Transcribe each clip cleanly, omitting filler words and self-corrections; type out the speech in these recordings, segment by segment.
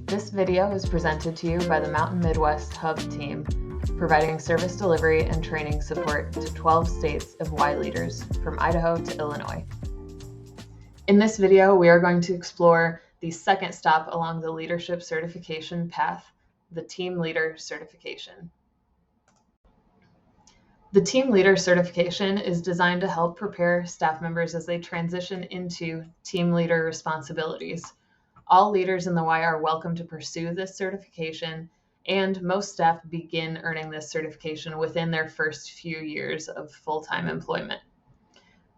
This video is presented to you by the Mountain Midwest Hub team, providing service delivery and training support to 12 states of Y leaders from Idaho to Illinois. In this video, we are going to explore the second stop along the leadership certification path, the Team Leader Certification. The Team Leader Certification is designed to help prepare staff members as they transition into team leader responsibilities. All leaders in the Y are welcome to pursue this certification, and most staff begin earning this certification within their first few years of full-time employment.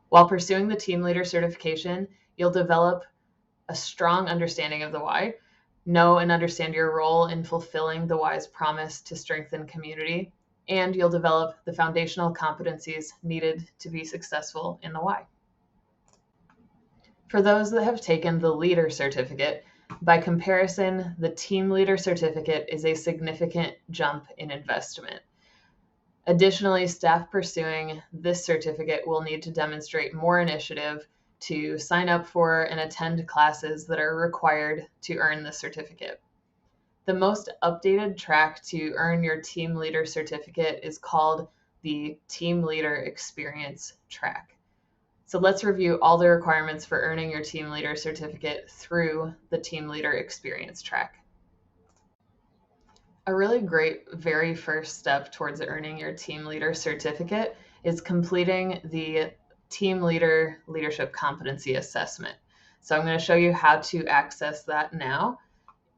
While pursuing the Team Leader Certification, you'll develop a strong understanding of the Y, know and understand your role in fulfilling the Y's promise to strengthen community, and you'll develop the foundational competencies needed to be successful in the Y. For those that have taken the Leader Certificate, by comparison, the Team Leader Certificate is a significant jump in investment. Additionally, staff pursuing this certificate will need to demonstrate more initiative to sign up for and attend classes that are required to earn the certificate. The most updated track to earn your Team Leader Certificate is called the Team Leader Experience track. So let's review all the requirements for earning your Team Leader Certificate through the Team Leader Experience track. A really great very first step towards earning your Team Leader Certificate is completing the Team Leader Leadership Competency Assessment. So I'm going to show you how to access that now.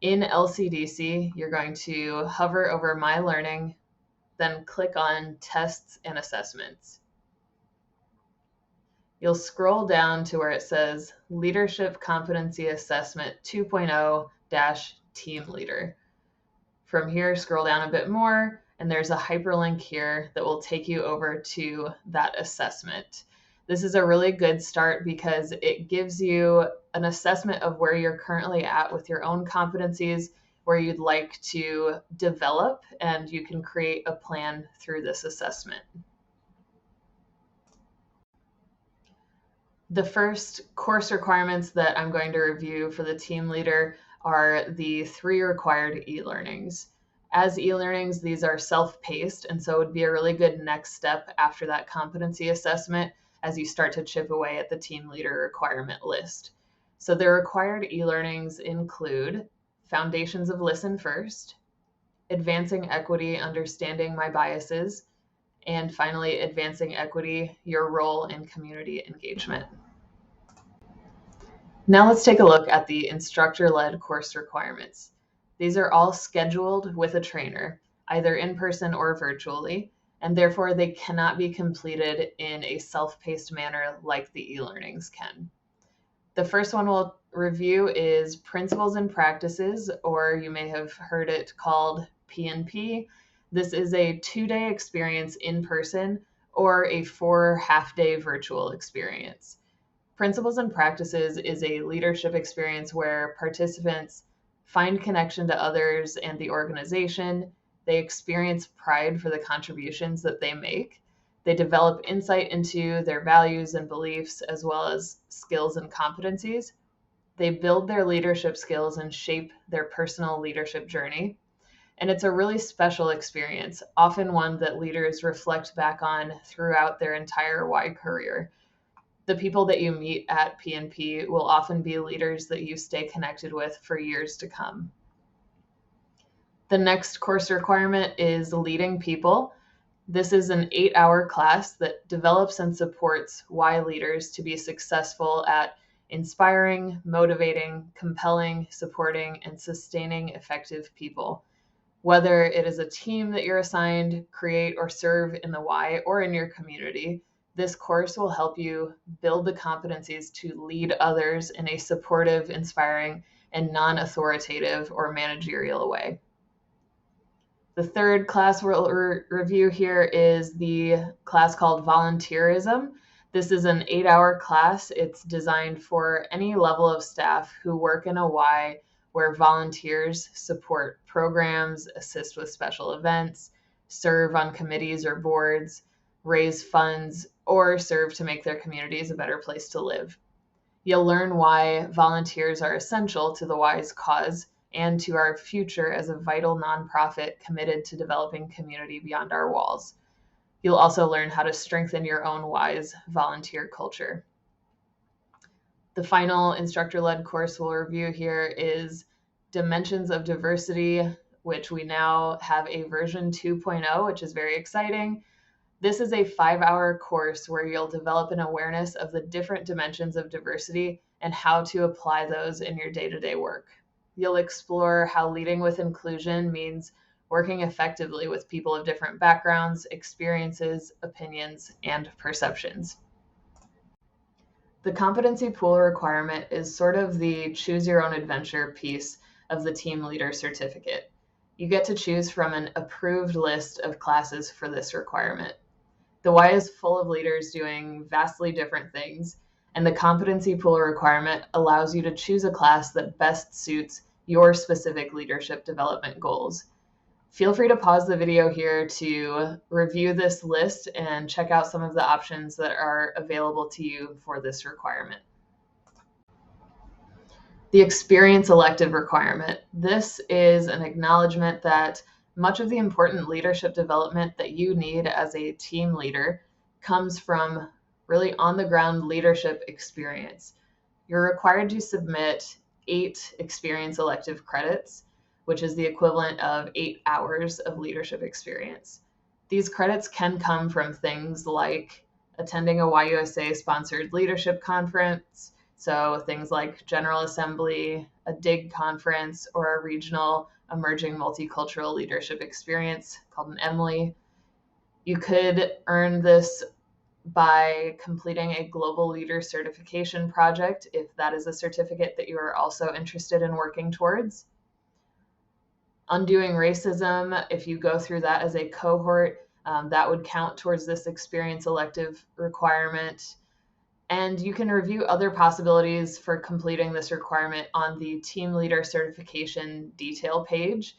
In LCDC, you're going to hover over My Learning, then click on Tests and Assessments. You'll scroll down to where it says Leadership Competency Assessment 2.0-Team Leader. From here, scroll down a bit more, and there's a hyperlink here that will take you over to that assessment. This is a really good start because it gives you an assessment of where you're currently at with your own competencies, where you'd like to develop, and you can create a plan through this assessment. The first course requirements that I'm going to review for the team leader are the 3 required e-learnings. As e-learnings, these are self-paced, and so it would be a really good next step after that competency assessment as you start to chip away at the team leader requirement list. So the required e-learnings include Foundations of Listen First, Advancing Equity, Understanding My Biases, and finally, Advancing Equity, Your Role in Community Engagement. Now let's take a look at the instructor-led course requirements. These are all scheduled with a trainer, either in person or virtually, and therefore they cannot be completed in a self-paced manner like the e-learnings can. The first one we'll review is Principles and Practices, or you may have heard it called P&P. This is a 2-day experience in person or a 4 half-day virtual experience. Principles and Practices is a leadership experience where participants find connection to others and the organization. They experience pride for the contributions that they make. They develop insight into their values and beliefs, as well as skills and competencies. They build their leadership skills and shape their personal leadership journey. And it's a really special experience, often one that leaders reflect back on throughout their entire Y career. The people that you meet at P&P will often be leaders that you stay connected with for years to come. The next course requirement is Leading People. This is an 8-hour class that develops and supports Y leaders to be successful at inspiring, motivating, compelling, supporting, and sustaining effective people. Whether it is a team that you're assigned, create, or serve in the Y or in your community, this course will help you build the competencies to lead others in a supportive, inspiring, and non-authoritative or managerial way. The third class we'll review here is the class called Volunteerism. This is an 8-hour class. It's designed for any level of staff who work in a Y where volunteers support programs, assist with special events, serve on committees or boards, raise funds, or serve to make their communities a better place to live. You'll learn why volunteers are essential to the Y's cause and to our future as a vital nonprofit committed to developing community beyond our walls. You'll also learn how to strengthen your own WISE volunteer culture. The final instructor-led course we'll review here is Dimensions of Diversity, which we now have a version 2.0, which is very exciting. This is a 5-hour course where you'll develop an awareness of the different dimensions of diversity and how to apply those in your day-to-day work. You'll explore how leading with inclusion means working effectively with people of different backgrounds, experiences, opinions, and perceptions. The competency pool requirement is sort of the choose your own adventure piece of the team leader certificate. You get to choose from an approved list of classes for this requirement. The Y is full of leaders doing vastly different things, and the competency pool requirement allows you to choose a class that best suits your specific leadership development goals. Feel free to pause the video here to review this list and check out some of the options that are available to you for this requirement. The experience elective requirement. This is an acknowledgement that much of the important leadership development that you need as a team leader comes from really on-the-ground leadership experience. You're required to submit 8 experience elective credits, which is the equivalent of 8 hours of leadership experience. These credits can come from things like attending a YUSA-sponsored leadership conference, so things like General Assembly, a DIG conference, or a regional emerging multicultural leadership experience called an EMLE. You could earn this by completing a global leader certification project if that is a certificate that you are also interested in working towards. Undoing racism, if you go through that as a cohort, that would count towards this experience elective requirement. And you can review other possibilities for completing this requirement on the Team Leader Certification detail page.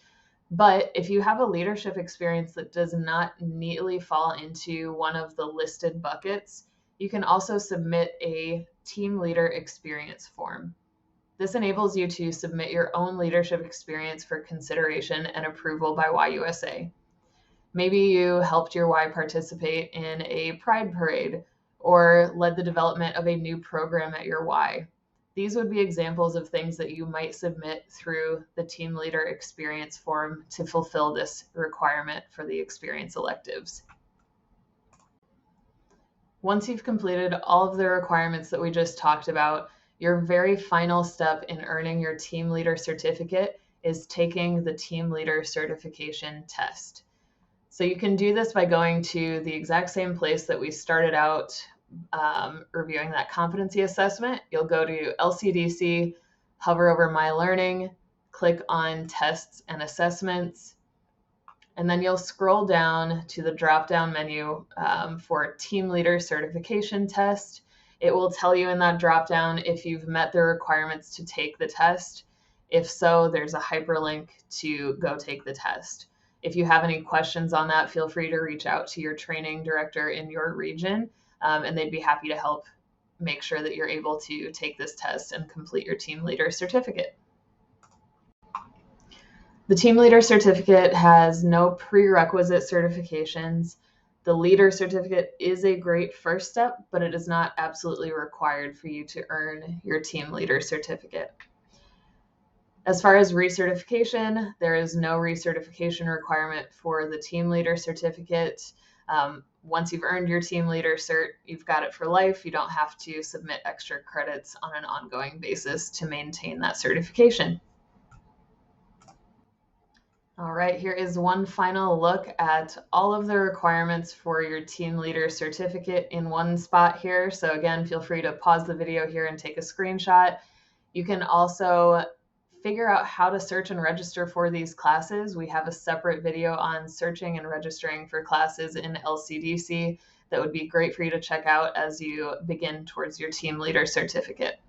But if you have a leadership experience that does not neatly fall into one of the listed buckets, you can also submit a Team Leader Experience form. This enables you to submit your own leadership experience for consideration and approval by YUSA. Maybe you helped your Y participate in a pride parade or led the development of a new program at your Y. These would be examples of things that you might submit through the Team Leader Experience form to fulfill this requirement for the experience electives. Once you've completed all of the requirements that we just talked about, your very final step in earning your Team Leader certificate is taking the Team Leader certification test. So you can do this by going to the exact same place that we started out reviewing that competency assessment. You'll go to LCDC, hover over My Learning, click on Tests and Assessments, and then you'll scroll down to the drop-down menu for Team Leader Certification Test. It will tell you in that drop-down if you've met the requirements to take the test. If so, there's a hyperlink to go take the test. If you have any questions on that, feel free to reach out to your training director in your region, and they'd be happy to help make sure that you're able to take this test and complete your team leader certificate. The team leader certificate has no prerequisite certifications. The leader certificate is a great first step, but it is not absolutely required for you to earn your team leader certificate. As far as recertification, there is no recertification requirement for the team leader certificate. Once you've earned your team leader cert, you've got it for life. You don't have to submit extra credits on an ongoing basis to maintain that certification. All right, here is one final look at all of the requirements for your team leader certificate in one spot here. So again, feel free to pause the video here and take a screenshot. You can also figure out how to search and register for these classes. We have a separate video on searching and registering for classes in LCDC that would be great for you to check out as you begin towards your team leader certificate.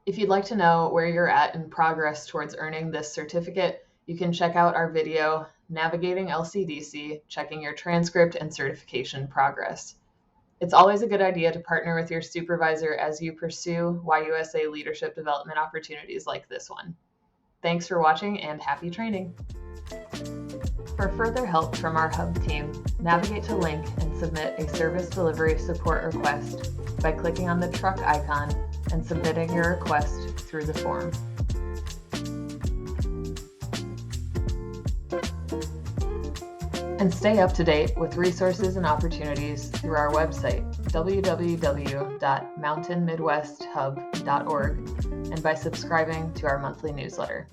If you'd like to know where you're at in progress towards earning this certificate, you can check out our video, Navigating LCDC, Checking Your Transcript and Certification Progress. It's always a good idea to partner with your supervisor as you pursue YUSA leadership development opportunities like this one. Thanks for watching and happy training. For further help from our Hub team, navigate to link and submit a service delivery support request by clicking on the truck icon and submitting your request through the form. And stay up to date with resources and opportunities through our website, www.mountainmidwesthub.org, and by subscribing to our monthly newsletter.